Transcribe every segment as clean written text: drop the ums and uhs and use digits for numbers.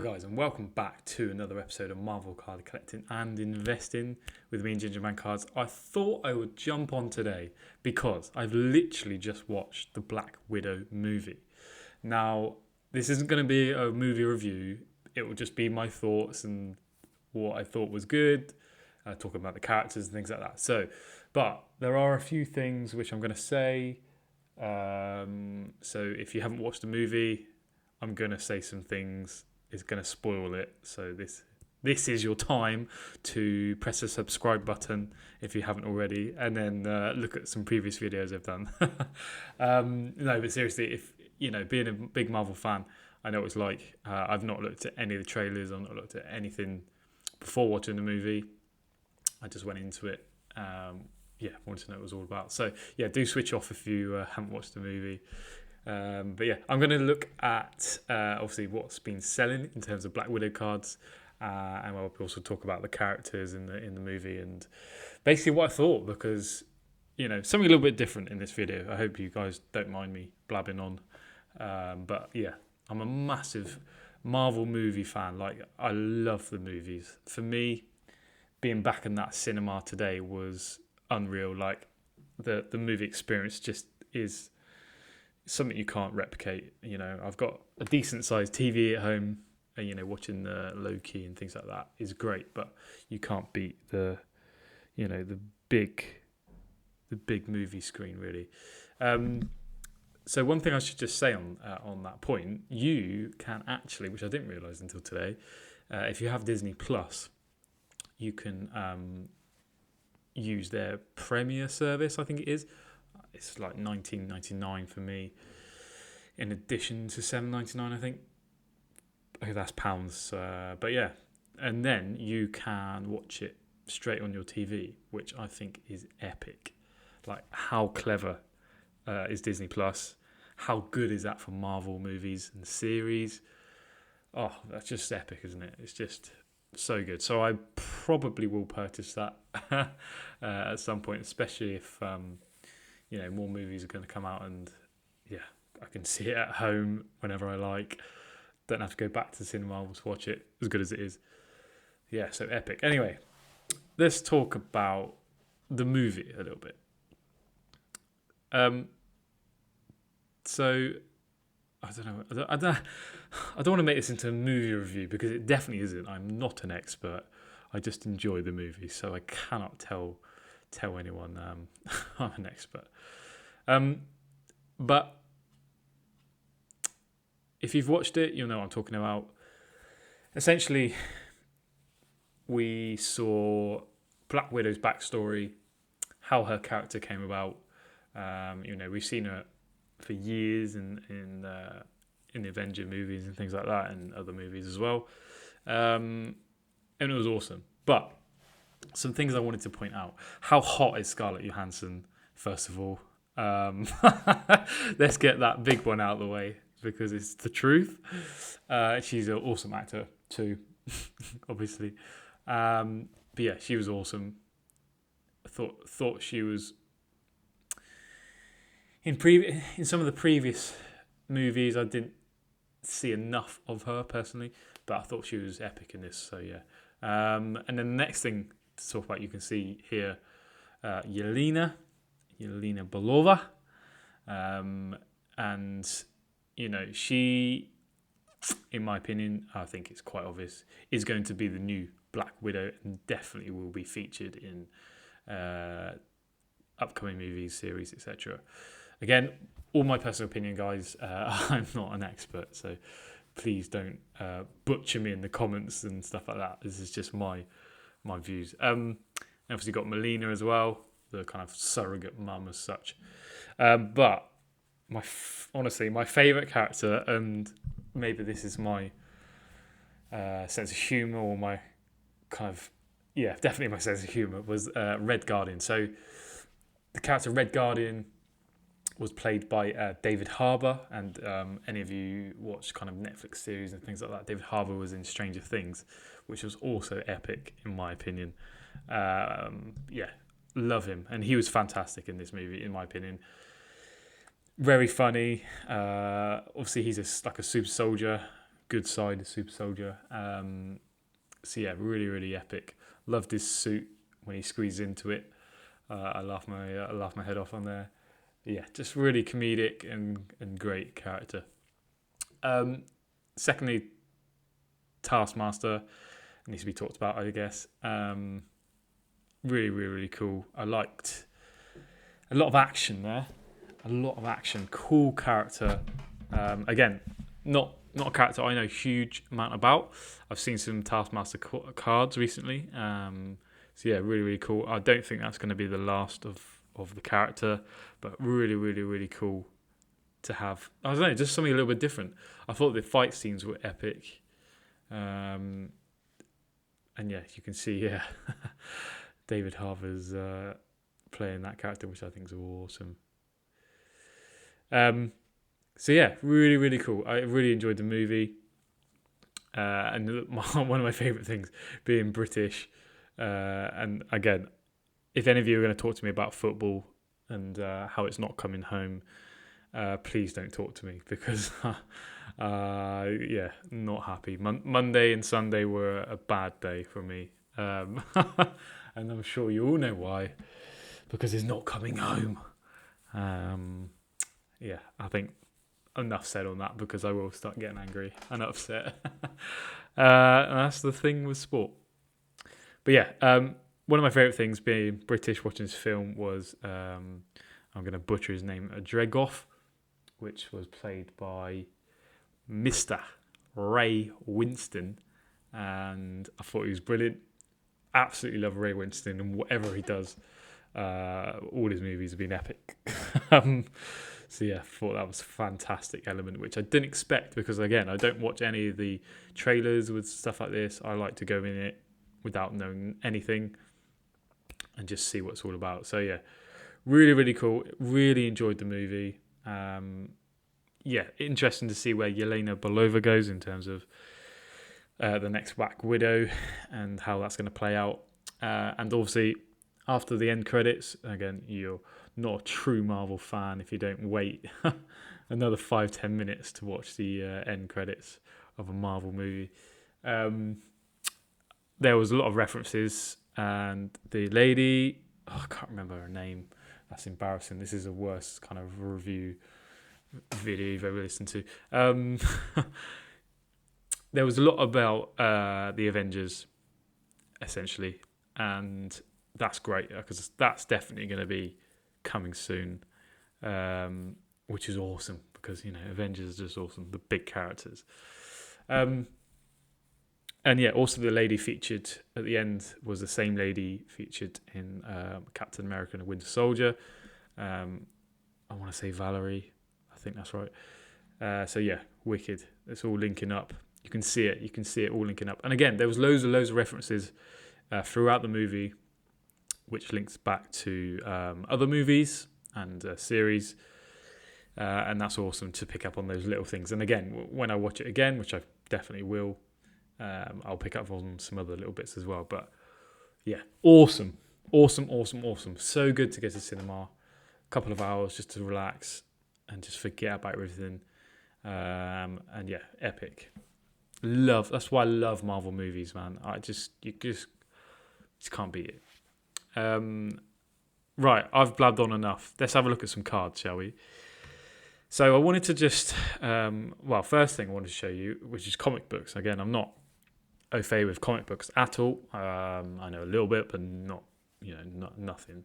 Guys, and welcome back to another episode of Marvel Card Collecting and Investing with me and Gingieman Cards. I thought I would jump on today because I've literally just watched the Black Widow movie. Now, this isn't going to be a movie review. It will just be my thoughts and what I thought was good, talking about the characters and things like that. But there are a few things which I'm going to say. So if you haven't watched the movie, I'm going to say some things. Is going to spoil it. So this is your time to press the subscribe button if you haven't already, and then look at some previous videos I've done. No, but seriously, if being a big Marvel fan, I know what it's like. I've not looked at any of the trailers. I've not looked at anything before watching the movie. I just went into it. Wanted to know what it was all about. So yeah, do switch off if you haven't watched the movie. I'm going to look at obviously what's been selling in terms of Black Widow cards, and I'll also talk about the characters in the movie and basically what I thought, because something a little bit different in this video. I hope you guys don't mind me blabbing on, but yeah, I'm a massive Marvel movie fan. Like, I love the movies. For me, being back in that cinema today was unreal. Like, the movie experience just is something you can't replicate. I've got a decent sized TV at home, and watching the Loki and things like that is great, but you can't beat the big movie screen, really. So one thing I should just say on that point, you can actually, which I didn't realise until today, if you have Disney Plus, you can use their Premier service, I think it is. It's like $19.99 for me, in addition to $7.99, I think. Okay, that's pounds. But yeah, and then you can watch it straight on your TV, which I think is epic. Like, how clever is Disney Plus? How good is that for Marvel movies and series? Oh, that's just epic, isn't it? It's just so good. So I probably will purchase that at some point, especially if more movies are going to come out, and I can see it at home whenever I like. Don't have to go back to the cinema to watch it, as good as it is. Yeah, so epic. Anyway, let's talk about the movie a little bit. So I don't want to make this into a movie review, because it definitely isn't. I'm not an expert. I just enjoy the movie, so I cannot tell anyone I'm an expert. But if you've watched it, you'll know what I'm talking about. Essentially, we saw Black Widow's backstory, how her character came about. We've seen her for years in the Avenger movies and things like that, and other movies as well. And it was awesome. But some things I wanted to point out. How hot is Scarlett Johansson, first of all? Let's get that big one out of the way, because it's the truth. She's an awesome actor too, obviously. But yeah, she was awesome. Thought she was in some of the previous movies. I didn't see enough of her personally, but I thought she was epic in this. So yeah. And then the next thing to talk about, you can see here, Yelena Belova, and she, in my opinion, I think it's quite obvious, is going to be the new Black Widow, and definitely will be featured in upcoming movies, series, etc. Again, all my personal opinion, guys. I'm not an expert, so please don't butcher me in the comments and stuff like that. This is just my views. Obviously got Melina as well, the kind of surrogate mum as such. But honestly, my favourite character, and maybe this is my sense of humour, or my kind of, definitely my sense of humour, was Red Guardian. So the character Red Guardian was played by David Harbour, and any of you watch kind of Netflix series and things like that, David Harbour was in Stranger Things, which was also epic in my opinion. Love him, and he was fantastic in this movie in my opinion. Very funny. Obviously he's like a super soldier, good side of Super Soldier. So yeah, really, really epic. Loved his suit when he squeezed into it. I laughed my head off on there. Yeah, just really comedic and great character. Secondly, Taskmaster needs to be talked about, I guess. Really, really, really cool. I liked a lot of action there. A lot of action. Cool character. Again, not a character I know a huge amount about. I've seen some Taskmaster cards recently. So yeah, really, really cool. I don't think that's going to be the last of the character, but really, really, really cool to have. I don't know, just something a little bit different. I thought the fight scenes were epic. And yeah, you can see David Harbour's playing that character, which I think is awesome. So yeah, really, really cool. I really enjoyed the movie. And one of my favourite things being British. And again, if any of you are going to talk to me about football and how it's not coming home, please don't talk to me because, not happy. Monday and Sunday were a bad day for me. And I'm sure you all know why, because it's not coming home. I think enough said on that because I will start getting angry and upset. And that's the thing with sport. But yeah, one of my favourite things being British watching this film was, I'm going to butcher his name, Dregoff, which was played by Mr. Ray Winston. And I thought he was brilliant. Absolutely love Ray Winston and whatever he does. All his movies have been epic. So yeah, I thought that was a fantastic element, which I didn't expect because, again, I don't watch any of the trailers with stuff like this. I like to go in it without knowing anything and just see what it's all about. So yeah, really, really cool. Really enjoyed the movie. Interesting to see where Yelena Belova goes in terms of the next Black Widow and how that's going to play out. And obviously, after the end credits, again, you're not a true Marvel fan if you don't wait another 5-10 minutes to watch the end credits of a Marvel movie. There was a lot of references, and the lady, I can't remember her name. That's embarrassing. This is the worst kind of review video you've ever listened to. There was a lot about the Avengers, essentially, and that's great because that's definitely going to be coming soon, which is awesome because, Avengers is just awesome, the big characters. And yeah, also the lady featured at the end was the same lady featured in Captain America and the Winter Soldier. I want to say Valerie. I think that's right. So yeah, wicked. It's all linking up. You can see it. You can see it all linking up. And again, there was loads of references throughout the movie, which links back to other movies and series. And that's awesome to pick up on those little things. And again, when I watch it again, which I definitely will, I'll pick up on some other little bits as well. But yeah, awesome. So good to go to cinema. A couple of hours just to relax and just forget about everything. And yeah, epic. That's why I love Marvel movies, man. You just can't beat it. Right, I've blabbed on enough. Let's have a look at some cards, shall we? So I wanted to just, first thing I wanted to show you, which is comic books. Again, I'm not au fait with comic books at all. I know a little bit, but not nothing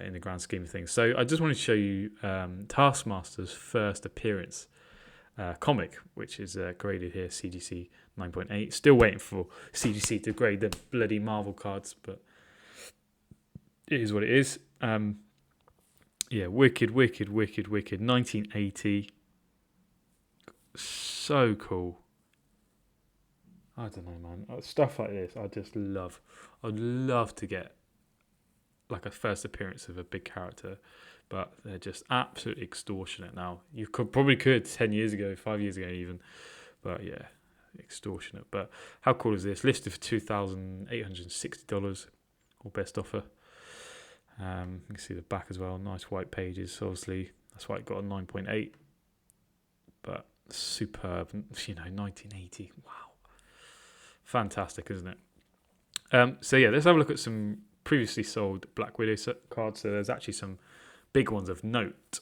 in the grand scheme of things. So I just wanted to show you Taskmaster's first appearance comic, which is graded here, CGC 9.8. Still waiting for CGC to grade the bloody Marvel cards, but it is what it is. Wicked. 1980. So cool. I don't know, man. Stuff like this, I just love. I'd love to get like a first appearance of a big character, but they're just absolutely extortionate now. You probably could 10 years ago, 5 years ago even, but yeah, extortionate. But how cool is this? Listed for $2,860 or best offer. You can see the back as well. Nice white pages. Obviously, that's why it got a 9.8. But superb. 1980. Wow, fantastic, isn't it? So yeah, let's have a look at some previously sold Black Widow cards. So there's actually some big ones of note,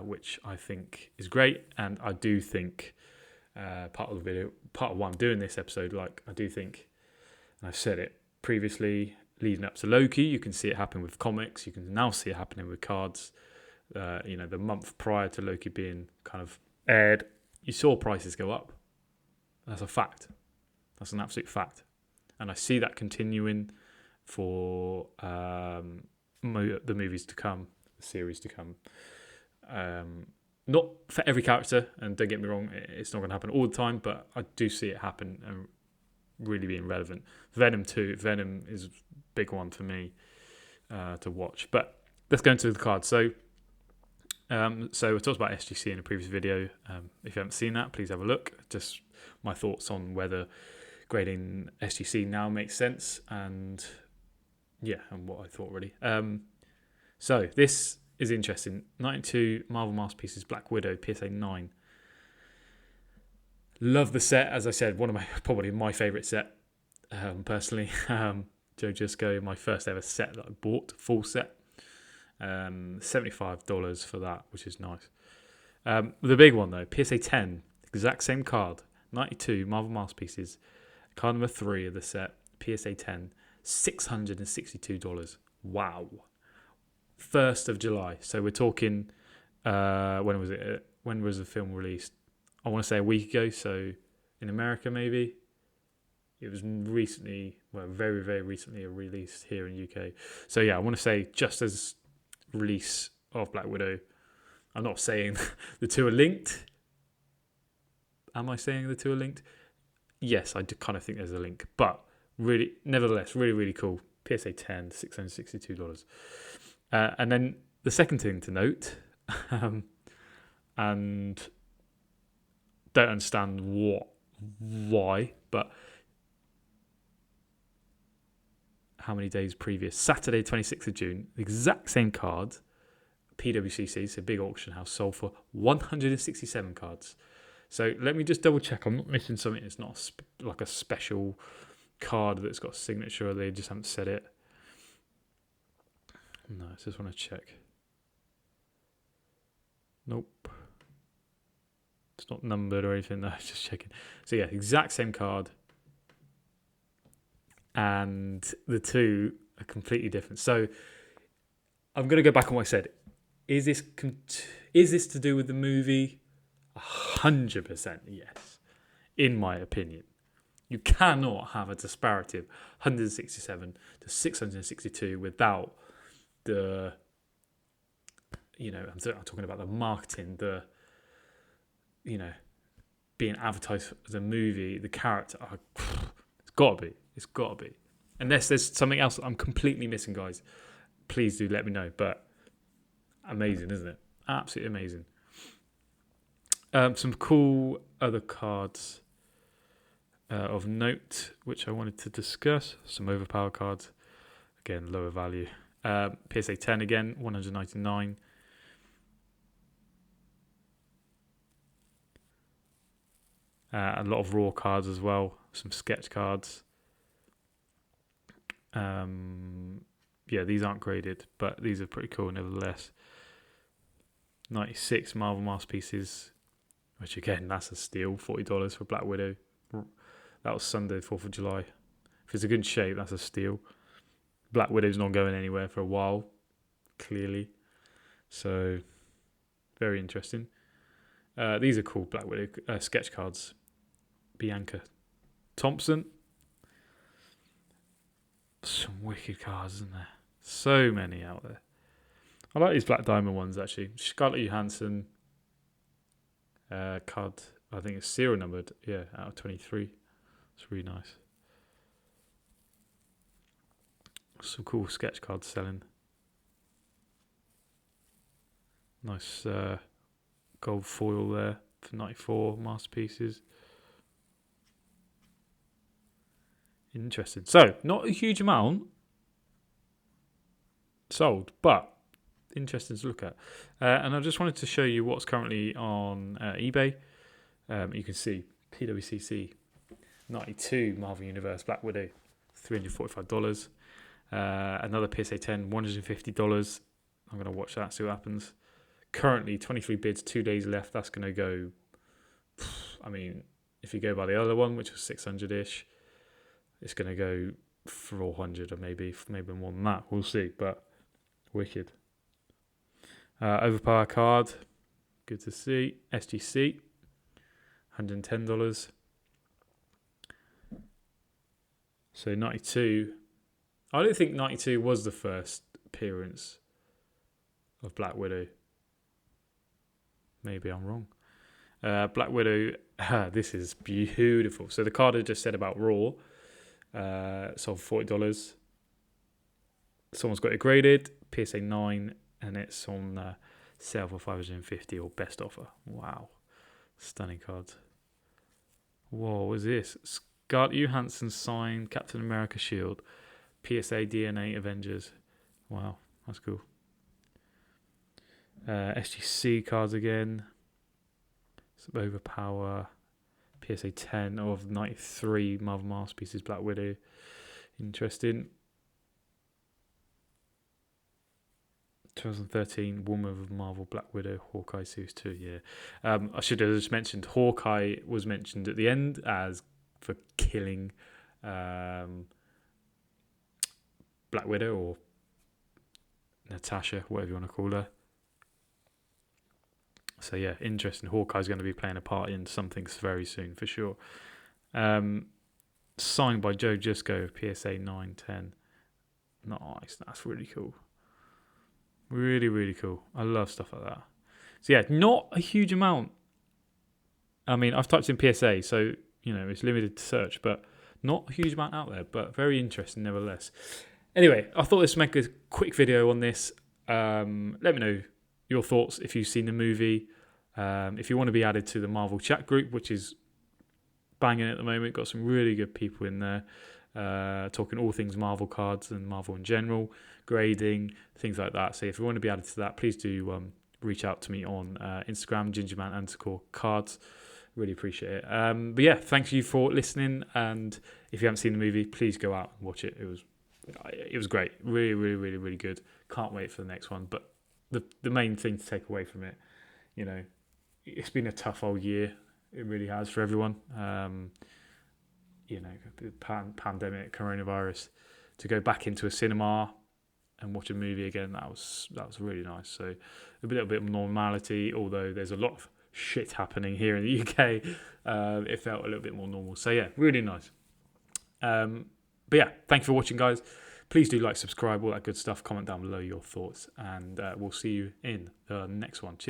which I think is great, and I do think part of why I'm doing this episode, like I do think, and I've said it previously, leading up to Loki, you can see it happen with comics. You can now see it happening with cards. The month prior to Loki being kind of aired, you saw prices go up. That's a fact. That's an absolute fact. And I see that continuing for the movies to come, the series to come. Not for every character, and don't get me wrong, it's not going to happen all the time, but I do see it happen and really being relevant. Venom too. Venom is a big one for me to watch. But let's go into the cards. So we talked about SGC in a previous video. If you haven't seen that, please have a look. Just my thoughts on whether grading SGC now makes sense, and what I thought really. So this is interesting. 92 Marvel Masterpieces Black Widow PSA 9. Love the set, as I said, probably my favourite set, personally. Joe Jusko, my first ever set that I bought, full set. $75 for that, which is nice. The big one though, PSA 10, exact same card, 92 Marvel Masterpieces, card number 3 of the set, PSA 10, $662. Wow. 1st of July. So we're talking, when was it? When was the film released? I want to say a week ago. So in America, maybe. It was recently, very, very recently released here in the UK. So yeah, I want to say just as release of Black Widow. I'm not saying the two are linked. Am I saying the two are linked? Yes, I do kind of think there's a link. But really, nevertheless, really, really cool. PSA 10, $662. And then the second thing to note, and don't understand why, but how many days previous? Saturday, 26th of June, the exact same card, PWCC, so big auction house, sold for 167 cards. So let me just double check. I'm not missing something. It's not like a special card that's got a signature, or they just haven't said it. No, I just want to check. Nope. It's not numbered or anything. No, just checking. So yeah, exact same card. And the two are completely different. So I'm going to go back on what I said. Is this to do with the movie? 100% yes, in my opinion. You cannot have a disparity of 167 to 662 without the, I'm talking about the marketing, being advertised as a movie, the character. It's got to be. Unless there's something else I'm completely missing, guys. Please do let me know. But amazing, isn't it? Absolutely amazing. Some cool other cards of note, which I wanted to discuss. Some overpower cards. Again, lower value. PSA 10 again, 199. A lot of raw cards as well. Some sketch cards. These aren't graded, but these are pretty cool nevertheless. 96 Marvel Masterpieces, which again, that's a steal. $40 for Black Widow. That was Sunday, 4th of July. If it's a good shape, that's a steal. Black Widow's not going anywhere for a while, clearly. So, very interesting. These are cool Black Widow sketch cards. Bianca Thompson. Some wicked cards, isn't there? So many out there. I like these Black Diamond ones, actually. Scarlett Johansson card. I think it's serial numbered. Yeah, out of 23. It's really nice. Some cool sketch cards selling. Nice gold foil there for 94 masterpieces. Interesting. So, not a huge amount sold, but interesting to look at. And I just wanted to show you what's currently on eBay. You can see PWCC 92 Marvel Universe Black Widow, $345. Another PSA 10, $150. I'm going to watch that, see what happens. Currently, 23 bids, 2 days left. That's going to go, I mean, if you go by the other one, which was 600-ish, it's going to go 400 or maybe more than that. We'll see, but wicked. Overpower card, good to see. SGC, $110. So 92. I don't think 92 was the first appearance of Black Widow. Maybe I'm wrong. Black Widow, this is beautiful. So the card I just said about Raw, sold for $40. Someone's got it graded, PSA 9, and it's on sale for $550 or best offer. Wow. Stunning cards. Whoa, what is this? Scarlett Johansson signed Captain America Shield. PSA DNA Avengers. Wow, that's cool. SGC cards again. Some Overpower. PSA 10 of 93 Marvel Masterpieces Black Widow. Interesting. 2013 Woman of Marvel Black Widow Hawkeye Series 2. Yeah. I should have just mentioned Hawkeye was mentioned at the end as for killing Black Widow or Natasha, whatever you want to call her. So yeah, interesting. Hawkeye's going to be playing a part in something very soon for sure. Signed by Joe Jusko, PSA 910. Nice, that's really cool. Really, really cool. I love stuff like that. So yeah, not a huge amount. I mean, I've typed in PSA, so it's limited to search, but not a huge amount out there. But very interesting, nevertheless. Anyway, I thought this would make a quick video on this. Let me know your thoughts if you've seen the movie. If you want to be added to the Marvel chat group, which is banging at the moment, got some really good people in there talking all things Marvel cards and Marvel in general, grading, things like that. So if you want to be added to that, please do reach out to me on Instagram, Gingieman_cards. Really appreciate it. But yeah, thank you for listening. And if you haven't seen the movie, please go out and watch it. It was great. Really, really, really, really good. Can't wait for the next one. But the main thing to take away from it, it's been a tough old year. It really has for everyone. The pandemic, coronavirus, to go back into a cinema and watch a movie again, that was really nice. So a little bit of normality, although there's a lot of shit happening here in the UK. It felt a little bit more normal. So yeah, really nice. But yeah, thank you for watching, guys. Please do like, subscribe, all that good stuff. Comment down below your thoughts, and we'll see you in the next one. Cheers.